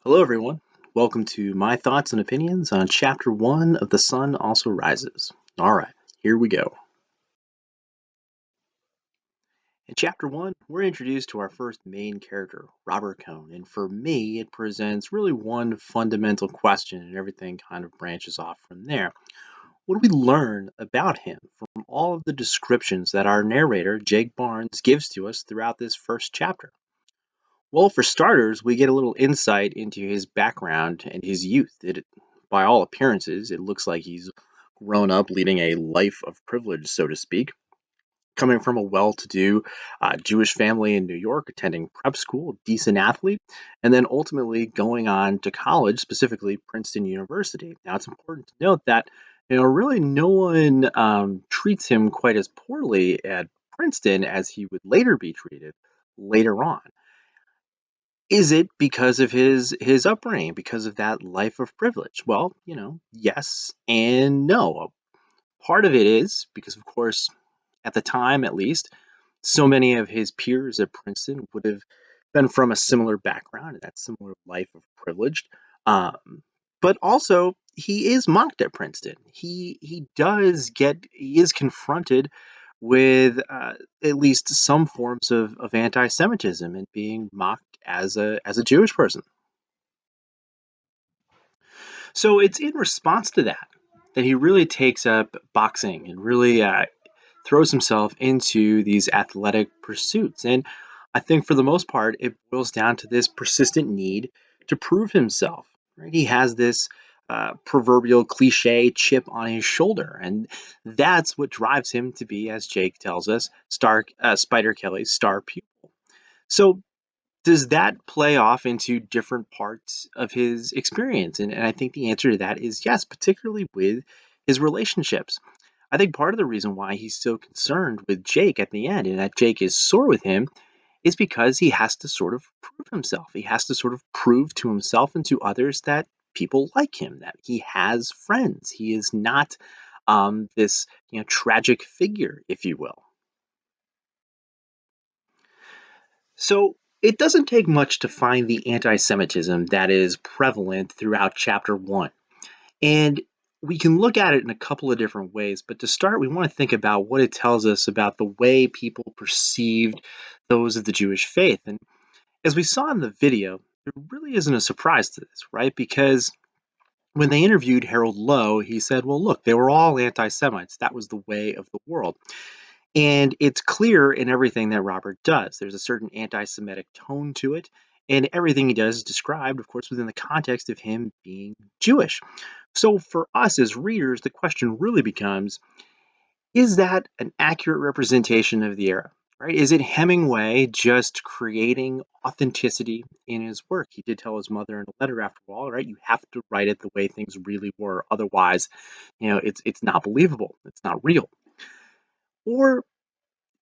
Hello, everyone. Welcome to my thoughts and opinions on Chapter 1 of The Sun Also Rises. All right, here we go. In Chapter 1, we're introduced to our first main character, Robert Cohn, and for me, it presents really one fundamental question, and everything kind of branches off from there. What do we learn about him from all of the descriptions that our narrator, Jake Barnes, gives to us throughout this first chapter? Well, for starters, we get a little insight into his background and his youth. By all appearances, it looks like he's grown up leading a life of privilege, so to speak, coming from a well to do Jewish family in New York, attending prep school, decent athlete, and then ultimately going on to college, specifically Princeton University. Now, it's important to note that really no one treats him quite as poorly at Princeton as he would later be treated later on. Is it because of his upbringing, because of that life of privilege? Well, yes and no. Part of it is because, of course, at the time at least, so many of his peers at Princeton would have been from a similar background and that similar life of privilege. Um, but also, he is mocked at Princeton. He is confronted with at least some forms of anti-Semitism and being mocked as a Jewish person. So it's in response to that he really takes up boxing and really throws himself into these athletic pursuits. And I think for the most part, it boils down to this persistent need to prove himself. Right? He has this proverbial cliche chip on his shoulder, and that's what drives him to be, as Jake tells us, Spider Kelly's star pupil. So does that play off into different parts of his experience? And I think the answer to that is yes, particularly with his relationships. I think part of the reason why he's so concerned with Jake at the end and that Jake is sore with him is because he has to sort of prove himself. He has to sort of prove to himself and to others that people like him, that he has friends. He is not this tragic figure, if you will. So it doesn't take much to find the anti Semitism that is prevalent throughout chapter one. And we can look at it in a couple of different ways. But to start, we want to think about what it tells us about the way people perceived those of the Jewish faith. And as we saw in the video, there really isn't a surprise to this, right? Because when they interviewed Harold Lowe, he said, well, look, they were all anti Semites. That was the way of the world. And it's clear in everything that Robert does. There's a certain anti Semitic tone to it. And everything he does is described, of course, within the context of him being Jewish. So for us as readers, the question really becomes, is that an accurate representation of the era? Right? Is it Hemingway just creating authenticity in his work? He did tell his mother in a letter, after all, right? You have to write it the way things really were. Otherwise, it's not believable. It's not real. Or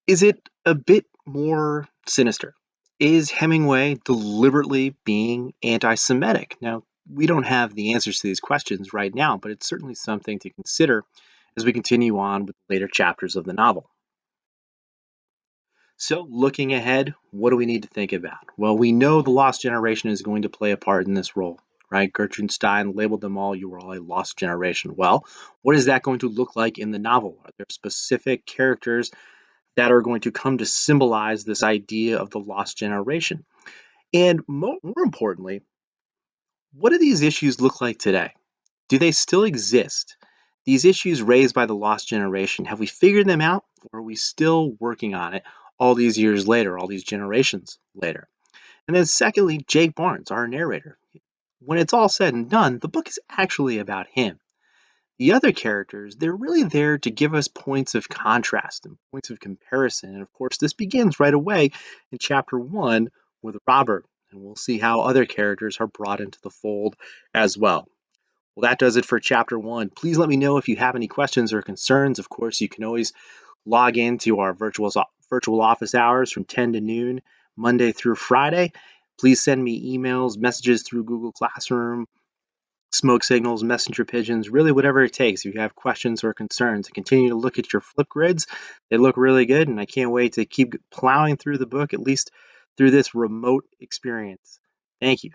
is it a bit more sinister? Is Hemingway deliberately being anti Semitic? Now, we don't have the answers to these questions right now, but it's certainly something to consider as we continue on with later chapters of the novel. So, looking ahead, what do we need to think about? Well, we know the Lost Generation is going to play a part in this role, right? Gertrude Stein labeled them all, you were all a lost generation. Well, what is that going to look like in the novel? Are there specific characters that are going to come to symbolize this idea of the lost generation? And more importantly, what do these issues look like today? Do they still exist? These issues raised by the lost generation, have we figured them out, or are we still working on it all these years later, all these generations later? And then, secondly, Jake Barnes, our narrator. When it's all said and done, the book is actually about him. The other characters, they're really there to give us points of contrast and points of comparison. And of course, this begins right away in chapter one with Robert. And we'll see how other characters are brought into the fold as well. Well, that does it for chapter one. Please let me know if you have any questions or concerns. Of course, you can always log into our virtual office hours from 10 to noon, Monday through Friday. Please send me emails, messages through Google Classroom, smoke signals, messenger pigeons, really whatever it takes. If you have questions or concerns, continue to look at your flip grids. They look really good, and I can't wait to keep plowing through the book, at least through this remote experience. Thank you.